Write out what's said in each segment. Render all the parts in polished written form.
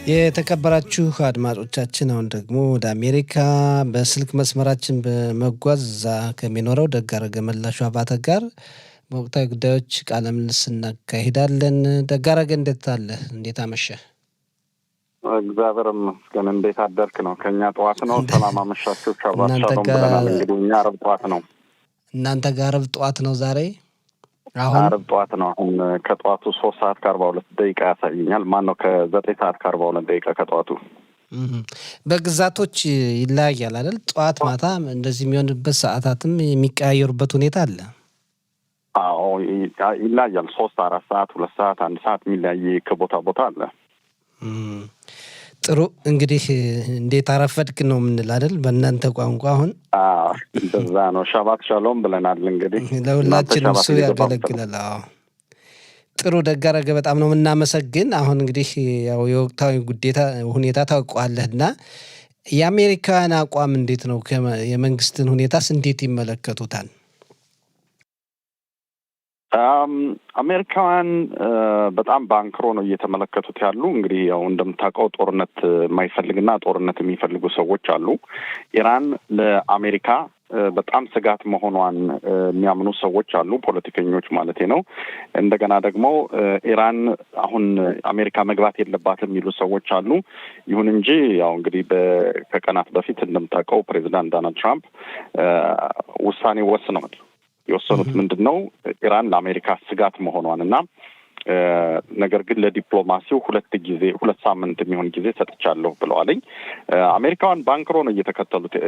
የተከበራችሁ አድማጮቻችን አሁን ደግሞ ወደ አሜሪካ በስልክ መስመራችን በመጓዝ እዛ ከሚኖረው ደጋረገ መላሹ አባተ ጋር በወቅታዊ ጉዳዮች ቃለ ምልልስ እናካሂዳለን። ደጋረገ እንዴት አለ? እንዴት አመሸህ? እግዚአብሔር ይመስገን። እንዴት አደርክ ነው? ከኛ ጠዋት ነው። ሰላም አመሻችሁ። ሻባሻሎም ብለናል። እንግዲህ እኛ ዓርብ ጠዋት ነው። እናንተ ጋር ዓርብ ጠዋት ነው ዛሬ? አሁን ዓርብ ጠዋት ነው። አሁን ከጠዋቱ 3:42 ያሳየኛል። ማን ነው ከ9:42 ከጠዋቱ። በግዛቶች ይለያያል አይደል? ጠዋት ማታ እንደዚህ የሚሆንበት ሰዓታትም የሚቀያየሩበት ሁኔታ አለ። አዎ ይለያያል። 3-4 ሰዓት 2 ሰዓት 1 ሰዓት የሚለያይ ከቦታ ቦታ አለ። ጥሩ እንግዲህ እንዴት አረፈድክ ነው የምንል አይደል? በእናንተ ቋንቋ አሁን እንደዛ ነው። ሻባት ሻሎም ብለናል። እንግዲህ ለሁላችንም እሱ ያገለግላል። ጥሩ ደጋረገ፣ በጣም ነው የምናመሰግን። አሁን እንግዲህ ያው የወቅታዊ ሁኔታ ታውቀዋለህና የአሜሪካን አቋም እንዴት ነው? የመንግስትን ሁኔታስ እንዴት ይመለከቱታል? አሜሪካውያን በጣም ባንክሮ ነው እየተመለከቱት ያሉ። እንግዲህ ያው እንደምታውቀው ጦርነት የማይፈልግና ጦርነት የሚፈልጉ ሰዎች አሉ። ኢራን ለአሜሪካ በጣም ስጋት መሆኗን የሚያምኑ ሰዎች አሉ፣ ፖለቲከኞች ማለት ነው። እንደገና ደግሞ ኢራን አሁን አሜሪካ መግባት የለባትም የሚሉ ሰዎች አሉ። ይሁን እንጂ ያው እንግዲህ ከቀናት በፊት እንደምታውቀው ፕሬዚዳንት ዶናልድ ትራምፕ ውሳኔ ወስነዋል። የወሰኑት ምንድን ነው? ኢራን ለአሜሪካ ስጋት መሆኗን እና ነገር ግን ለዲፕሎማሲው 2 ሳምንት የሚሆን ጊዜ ሰጥቻለሁ ብለዋለኝ። አሜሪካውያን ባንክሮ ነው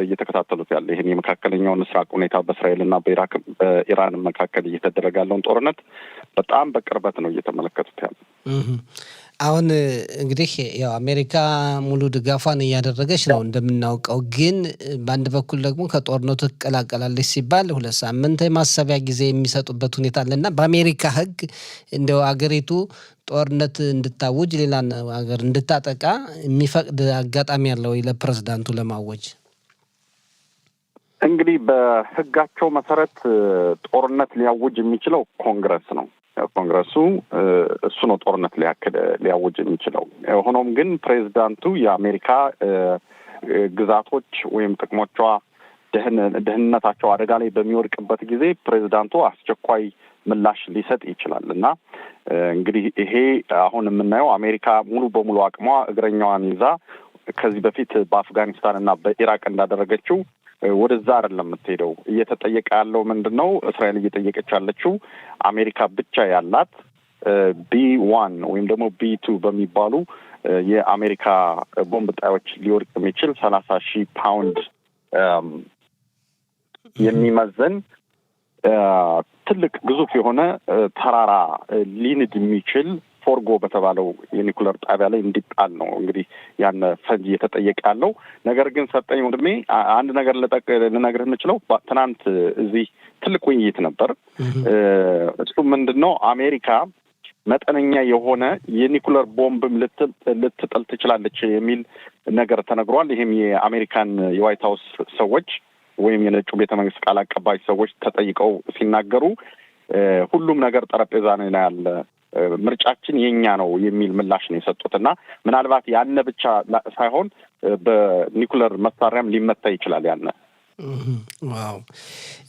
እየተከታተሉት ያለ ይህን የመካከለኛውን ምስራቅ ሁኔታ በእስራኤልና በኢራን መካከል እየተደረገ ያለውን ጦርነት በጣም በቅርበት ነው እየተመለከቱት ያለ። አሁን እንግዲህ ያው አሜሪካ ሙሉ ድጋፏን እያደረገች ነው እንደምናውቀው። ግን በአንድ በኩል ደግሞ ከጦርነቱ ትቀላቀላለች ሲባል 2 ሳምንት የማሰቢያ ጊዜ የሚሰጡበት ሁኔታ አለና በአሜሪካ ሕግ እንደው አገሪቱ ጦርነት እንድታውጅ ሌላ ሀገር እንድታጠቃ የሚፈቅድ አጋጣሚ ያለው ለፕሬዝዳንቱ ለማወጅ? እንግዲህ በሕጋቸው መሰረት ጦርነት ሊያውጅ የሚችለው ኮንግረስ ነው። ኮንግረሱ እሱ ነው ጦርነት ሊያውጅ የሚችለው። ሆኖም ግን ፕሬዚዳንቱ የአሜሪካ ግዛቶች ወይም ጥቅሞቿ ደህንነታቸው አደጋ ላይ በሚወድቅበት ጊዜ ፕሬዚዳንቱ አስቸኳይ ምላሽ ሊሰጥ ይችላል እና እንግዲህ ይሄ አሁን የምናየው አሜሪካ ሙሉ በሙሉ አቅሟ እግረኛዋን ይዛ ከዚህ በፊት በአፍጋኒስታን እና በኢራቅ እንዳደረገችው ወደዛ አይደለም የምትሄደው። እየተጠየቀ ያለው ምንድን ነው? እስራኤል እየጠየቀች ያለችው አሜሪካ ብቻ ያላት B1 ወይም ደግሞ B2 በሚባሉ የአሜሪካ ቦምብ ጣዮች ሊወድቅ የሚችል 30,000 ፓውንድ የሚመዘን ትልቅ ግዙፍ የሆነ ተራራ ሊንድ የሚችል ፎርጎ በተባለው የኒኩለር ጣቢያ ላይ እንዲጣል ነው እንግዲህ ያን ፈንጂ እየተጠየቀ ያለው። ነገር ግን ሰጠኝ ወንድሜ አንድ ነገር ልነግርህ የምችለው ትናንት እዚህ ትልቅ ውይይት ነበር። እሱ ምንድን ነው? አሜሪካ መጠነኛ የሆነ የኒኩለር ቦምብም ልትጥል ትችላለች የሚል ነገር ተነግሯል። ይህም የአሜሪካን የዋይት ሀውስ ሰዎች ወይም የነጩ ቤተ መንግስት ቃል አቀባይ ሰዎች ተጠይቀው ሲናገሩ ሁሉም ነገር ጠረጴዛ ላይ ያለ ምርጫችን የኛ ነው የሚል ምላሽ ነው የሰጡት እና ምናልባት ያነ ብቻ ሳይሆን በኒኩለር መሳሪያም ሊመታ ይችላል ያነ። ዋው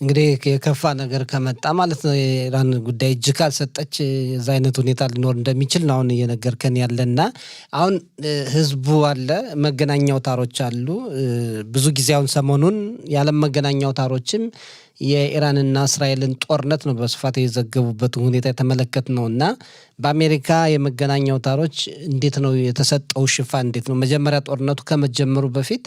እንግዲህ የከፋ ነገር ከመጣ ማለት ነው የኢራን ጉዳይ እጅ ካልሰጠች የዛ አይነት ሁኔታ ሊኖር እንደሚችል ነው አሁን እየነገርከን ያለና አሁን ህዝቡ አለ፣ መገናኛ አውታሮች አሉ። ብዙ ጊዜ አሁን ሰሞኑን የዓለም መገናኛ አውታሮችም የኢራንና እስራኤልን ጦርነት ነው በስፋት የዘገቡበት ሁኔታ የተመለከትነው እና በአሜሪካ የመገናኛ አውታሮች እንዴት ነው የተሰጠው ሽፋን? እንዴት ነው መጀመሪያ ጦርነቱ ከመጀመሩ በፊት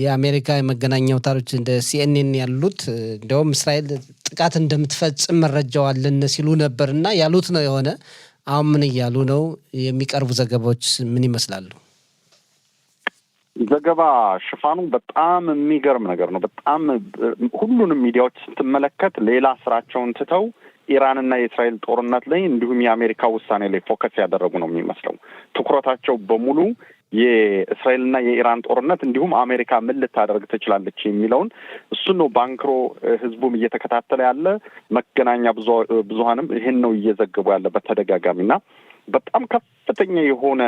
የአሜሪካ የመገናኛ አውታሮች እንደ CNN ያሉት እንደውም እስራኤል ጥቃት እንደምትፈጽም መረጃው አለን ሲሉ ነበርና ያሉት ነው የሆነ። አሁን ምን እያሉ ነው? የሚቀርቡ ዘገባዎች ምን ይመስላሉ? ዘገባ ሽፋኑ በጣም የሚገርም ነገር ነው። በጣም ሁሉንም ሚዲያዎች ስትመለከት ሌላ ስራቸውን ትተው ኢራንና የእስራኤል ጦርነት ላይ እንዲሁም የአሜሪካ ውሳኔ ላይ ፎከስ ያደረጉ ነው የሚመስለው። ትኩረታቸው በሙሉ የእስራኤልና የኢራን ጦርነት እንዲሁም አሜሪካ ምን ልታደርግ ትችላለች የሚለውን እሱን ነው ባንክሮ ህዝቡም እየተከታተለ ያለ። መገናኛ ብዙሃንም ይሄን ነው እየዘገቡ ያለ በተደጋጋሚና በጣም ከፍተኛ የሆነ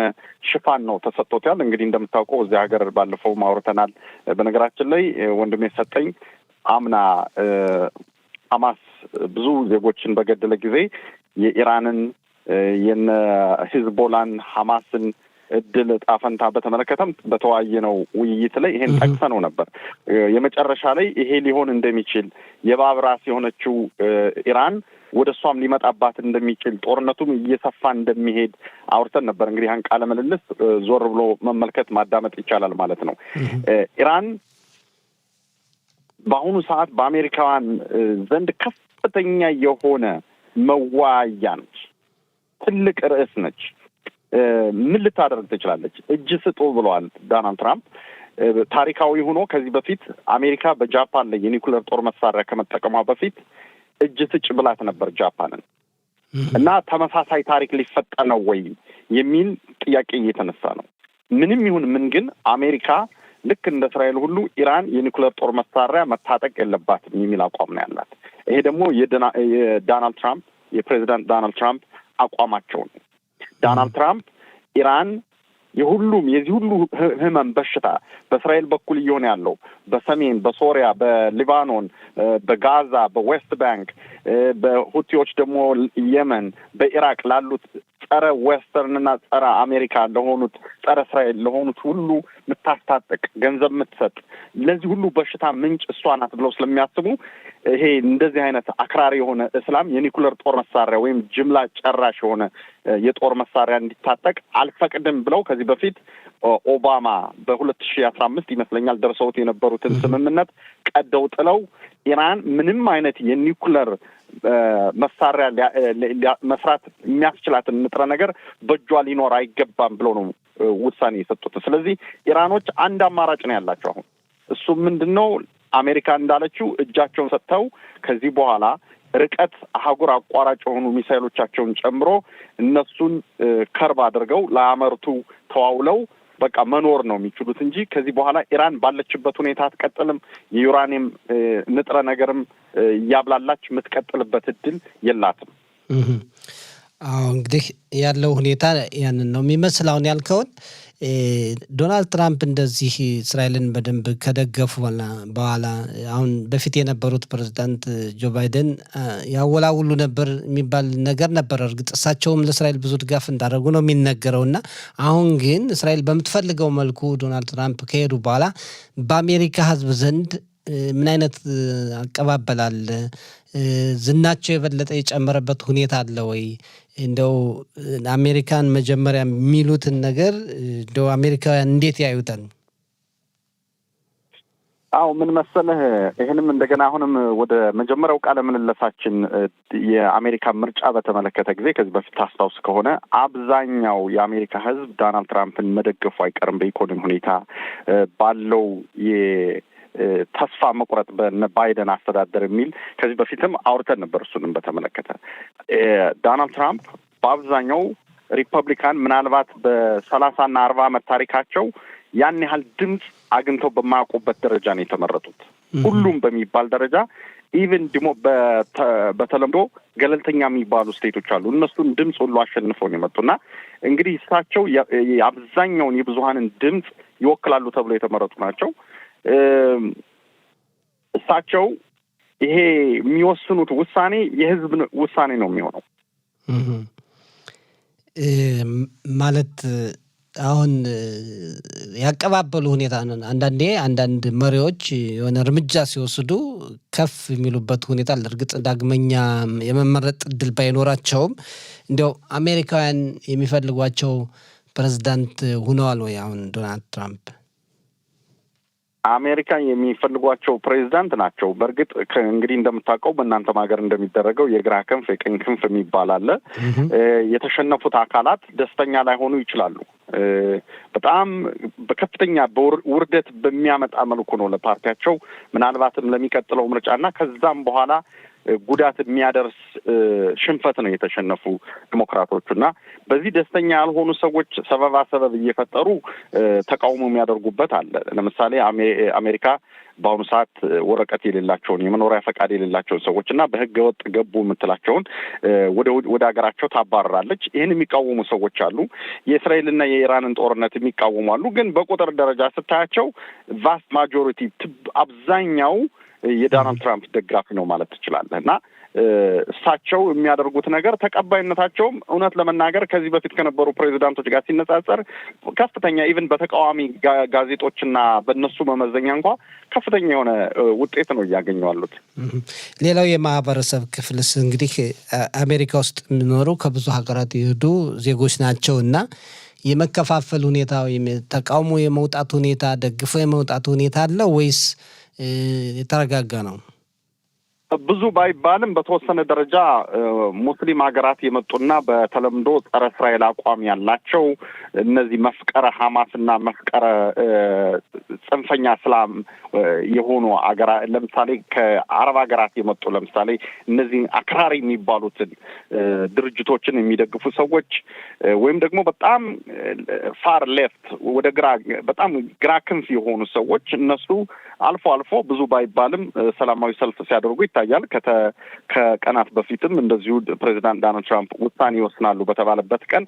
ሽፋን ነው ተሰጥቶታል። እንግዲህ እንደምታውቀው እዚህ ሀገር ባለፈው ማውርተናል። በነገራችን ላይ ወንድሜ ሰጠኝ አምና ሐማስ ብዙ ዜጎችን በገደለ ጊዜ የኢራንን የነ ሂዝቦላን ሐማስን እድል ጣፈንታ በተመለከተም በተወያየነው ውይይት ላይ ይሄን ጠቅሰነው ነበር። የመጨረሻ ላይ ይሄ ሊሆን እንደሚችል የእባብ ራስ የሆነችው ኢራን ወደ እሷም ሊመጣባት እንደሚችል ጦርነቱም እየሰፋ እንደሚሄድ አውርተን ነበር። እንግዲህ ያን ቃለ ምልልስ ዞር ብሎ መመልከት ማዳመጥ ይቻላል ማለት ነው። ኢራን በአሁኑ ሰዓት በአሜሪካውያን ዘንድ ከፍተኛ የሆነ መዋያ ነች። ትልቅ ርዕስ ነች። ምን ልታደርግ ትችላለች? እጅ ስጡ ብለዋል ዶናልድ ትራምፕ። ታሪካዊ ሆኖ ከዚህ በፊት አሜሪካ በጃፓን ላይ የኒውክሌር ጦር መሳሪያ ከመጠቀሟ በፊት እጅ ስጭ ብላት ነበር ጃፓንን እና ተመሳሳይ ታሪክ ሊፈጠር ነው ወይ የሚል ጥያቄ እየተነሳ ነው። ምንም ይሁን ምን ግን አሜሪካ ልክ እንደ እስራኤል ሁሉ ኢራን የኒውክሌር ጦር መሳሪያ መታጠቅ የለባትም የሚል አቋም ነው ያላት። ይሄ ደግሞ የዶናልድ ትራምፕ የፕሬዚዳንት ዶናልድ ትራምፕ አቋማቸው ነው። ዶናልድ ትራምፕ ኢራን የሁሉም የዚህ ሁሉ ህመም በሽታ በእስራኤል በኩል እየሆነ ያለው በሰሜን፣ በሶሪያ፣ በሊባኖን፣ በጋዛ፣ በዌስት ባንክ፣ በሁቲዎች ደግሞ የመን፣ በኢራቅ ላሉት ጸረ ዌስተርንና ጸረ አሜሪካ ለሆኑት ጸረ እስራኤል ለሆኑት ሁሉ የምታስታጥቅ ገንዘብ የምትሰጥ ለዚህ ሁሉ በሽታ ምንጭ እሷ ናት ብለው ስለሚያስቡ ይሄ እንደዚህ አይነት አክራሪ የሆነ እስላም የኒኩለር ጦር መሳሪያ ወይም ጅምላ ጨራሽ የሆነ የጦር መሳሪያ እንዲታጠቅ አልፈቅድም ብለው ከዚህ በፊት ኦባማ በ2015 ይመስለኛል ደርሰውት የነበሩትን ስምምነት ቀደው ጥለው ኢራን ምንም አይነት የኒኩለር መሳሪያ መስራት የሚያስችላትን ንጥረ ነገር በእጇ ሊኖር አይገባም ብለው ነው ውሳኔ የሰጡት። ስለዚህ ኢራኖች አንድ አማራጭ ነው ያላቸው አሁን። እሱም ምንድነው? አሜሪካ እንዳለችው እጃቸውን ሰጥተው ከዚህ በኋላ ርቀት አህጉር አቋራጭ የሆኑ ሚሳይሎቻቸውን ጨምሮ እነሱን ከርብ አድርገው ለአመርቱ ተዋውለው በቃ መኖር ነው የሚችሉት እንጂ ከዚህ በኋላ ኢራን ባለችበት ሁኔታ አትቀጥልም። የዩራኒየም ንጥረ ነገርም እያብላላች የምትቀጥልበት እድል የላትም። አዎ እንግዲህ ያለው ሁኔታ ያንን ነው የሚመስል። አሁን ያልከውን ዶናልድ ትራምፕ እንደዚህ እስራኤልን በደንብ ከደገፉ በኋላ አሁን በፊት የነበሩት ፕሬዚዳንት ጆ ባይደን ያወላውሉ ነበር የሚባል ነገር ነበር። እርግጥ እሳቸውም ለእስራኤል ብዙ ድጋፍ እንዳደረጉ ነው የሚነገረው እና አሁን ግን እስራኤል በምትፈልገው መልኩ ዶናልድ ትራምፕ ከሄዱ በኋላ በአሜሪካ ሕዝብ ዘንድ ምን አይነት አቀባበል አለ? ዝናቸው የበለጠ የጨመረበት ሁኔታ አለ ወይ? እንደው አሜሪካን መጀመሪያ የሚሉትን ነገር እንደው አሜሪካውያን እንዴት ያዩታል? አዎ ምን መሰለህ፣ ይህንም እንደገና አሁንም ወደ መጀመሪያው ቃለ ምልልሳችን የአሜሪካ ምርጫ በተመለከተ ጊዜ ከዚህ በፊት ታስታውስ ከሆነ አብዛኛው የአሜሪካ ሕዝብ ዶናልድ ትራምፕን መደገፉ አይቀርም በኢኮኖሚ ሁኔታ ባለው ተስፋ መቁረጥ በባይደን አስተዳደር የሚል ከዚህ በፊትም አውርተን ነበር። እሱንም በተመለከተ ዶናልድ ትራምፕ በአብዛኛው ሪፐብሊካን ምናልባት በ30 እና 40 ዓመት ታሪካቸው ያን ያህል ድምፅ አግኝተው በማያውቁበት ደረጃ ነው የተመረጡት። ሁሉም በሚባል ደረጃ ኢቭን ደግሞ በተለምዶ ገለልተኛ የሚባሉ ስቴቶች አሉ። እነሱን ድምፅ ሁሉ አሸንፈው ነው የመጡና እንግዲህ እሳቸው የአብዛኛውን የብዙሀንን ድምፅ ይወክላሉ ተብሎ የተመረጡ ናቸው። እሳቸው ይሄ የሚወስኑት ውሳኔ የህዝብ ውሳኔ ነው የሚሆነው። ማለት አሁን ያቀባበሉ ሁኔታ አንዳንድ መሪዎች የሆነ እርምጃ ሲወስዱ ከፍ የሚሉበት ሁኔታ አለ። እርግጥ ዳግመኛ የመመረጥ እድል ባይኖራቸውም እንዲያው አሜሪካውያን የሚፈልጓቸው ፕሬዝዳንት ሆነዋል ወይ? አሁን ዶናልድ ትራምፕ አሜሪካ የሚፈልጓቸው ፕሬዚዳንት ናቸው። በእርግጥ እንግዲህ እንደምታውቀው በእናንተም ሀገር እንደሚደረገው የግራ ክንፍ የቀኝ ክንፍ የሚባል አለ። የተሸነፉት አካላት ደስተኛ ላይሆኑ ይችላሉ። በጣም በከፍተኛ ውርደት በሚያመጣ መልኩ ነው ለፓርቲያቸው ምናልባትም ለሚቀጥለው ምርጫና ከዛም በኋላ ጉዳት የሚያደርስ ሽንፈት ነው የተሸነፉ ዲሞክራቶቹ እና በዚህ ደስተኛ ያልሆኑ ሰዎች ሰበብ እየፈጠሩ ተቃውሞ የሚያደርጉበት አለ። ለምሳሌ አሜሪካ በአሁኑ ሰዓት ወረቀት የሌላቸውን የመኖሪያ ፈቃድ የሌላቸውን ሰዎች እና በህገ ወጥ ገቡ የምትላቸውን ወደ ሀገራቸው ታባረራለች። ይህን የሚቃወሙ ሰዎች አሉ። የእስራኤልና የኢራንን ጦርነት የሚቃወሙ አሉ። ግን በቁጥር ደረጃ ስታያቸው ቫስት ማጆሪቲ አብዛኛው የዶናልድ ትራምፕ ደጋፊ ነው ማለት ትችላለህ እና እሳቸው የሚያደርጉት ነገር ተቀባይነታቸውም እውነት ለመናገር ከዚህ በፊት ከነበሩ ፕሬዚዳንቶች ጋር ሲነጻጸር ከፍተኛ ኢቭን በተቃዋሚ ጋዜጦችና በእነሱ መመዘኛ እንኳ ከፍተኛ የሆነ ውጤት ነው እያገኙ ያሉት። ሌላው የማህበረሰብ ክፍልስ እንግዲህ አሜሪካ ውስጥ የሚኖሩ ከብዙ ሀገራት የሄዱ ዜጎች ናቸው እና የመከፋፈል ሁኔታ ወይም ተቃውሞ የመውጣት ሁኔታ ደግፎ የመውጣት ሁኔታ አለ ወይስ የተረጋጋ ነው? ብዙ ባይባልም በተወሰነ ደረጃ ሙስሊም ሀገራት የመጡና በተለምዶ ጸረ እስራኤል አቋም ያላቸው እነዚህ መፍቀረ ሐማስና መፍቀረ ጽንፈኛ እስላም የሆኑ ሀገራት ለምሳሌ ከአረብ ሀገራት የመጡ ለምሳሌ እነዚህ አክራሪ የሚባሉትን ድርጅቶችን የሚደግፉ ሰዎች ወይም ደግሞ በጣም ፋር ሌፍት ወደ ግራ በጣም ግራ ክንፍ የሆኑ ሰዎች እነሱ አልፎ አልፎ ብዙ ባይባልም ሰላማዊ ሰልፍ ሲያደርጉ ይታያል። ከቀናት በፊትም እንደዚሁ ፕሬዚዳንት ዶናልድ ትራምፕ ውሳኔ ይወስናሉ በተባለበት ቀን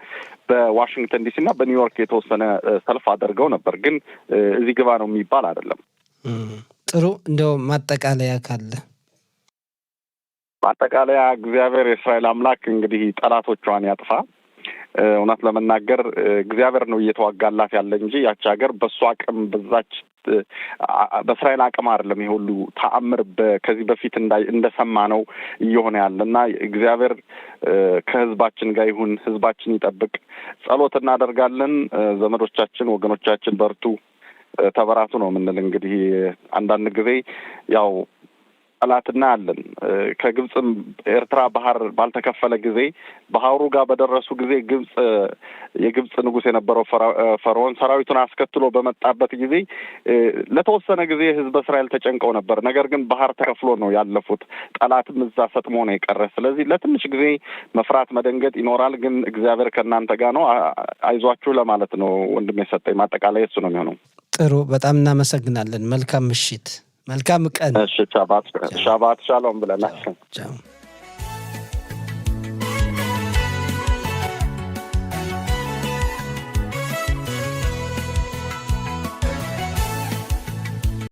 በዋሽንግተን ዲሲ እና በኒውዮርክ የተወሰነ ሰልፍ አድርገው ነበር። ግን እዚህ ግባ ነው የሚባል አይደለም። ጥሩ። እንደው ማጠቃለያ ካለ? ማጠቃለያ እግዚአብሔር የእስራኤል አምላክ እንግዲህ ጠላቶቿን ያጥፋ። እውነት ለመናገር እግዚአብሔር ነው እየተዋጋላት ያለ እንጂ ያቺ ሀገር በእሱ አቅም በዛች በእስራኤል አቅም አይደለም። ይሄ ሁሉ ተአምር ከዚህ በፊት እንደሰማ ነው እየሆነ ያለ እና እግዚአብሔር ከህዝባችን ጋር ይሁን፣ ህዝባችን ይጠብቅ። ጸሎት እናደርጋለን። ዘመዶቻችን፣ ወገኖቻችን በርቱ፣ ተበራቱ ነው የምንል። እንግዲህ አንዳንድ ጊዜ ያው ጠላትና አለን ከግብጽም ኤርትራ ባህር ባልተከፈለ ጊዜ ባህሩ ጋር በደረሱ ጊዜ የግብጽ ንጉስ የነበረው ፈርዖን ሰራዊቱን አስከትሎ በመጣበት ጊዜ ለተወሰነ ጊዜ ህዝበ እስራኤል ተጨንቀው ነበር። ነገር ግን ባህር ተከፍሎ ነው ያለፉት። ጠላትም እዛ ሰጥሞ ነው የቀረ። ስለዚህ ለትንሽ ጊዜ መፍራት መደንገጥ ይኖራል። ግን እግዚአብሔር ከእናንተ ጋር ነው። አይዟችሁ ለማለት ነው ወንድሜ ሰጠኝ። ማጠቃለያ እሱ ነው የሚሆነው። ጥሩ፣ በጣም እናመሰግናለን። መልካም ምሽት፣ መልካም ቀን። እሺ፣ ሻባት ሻሎም ብለናል።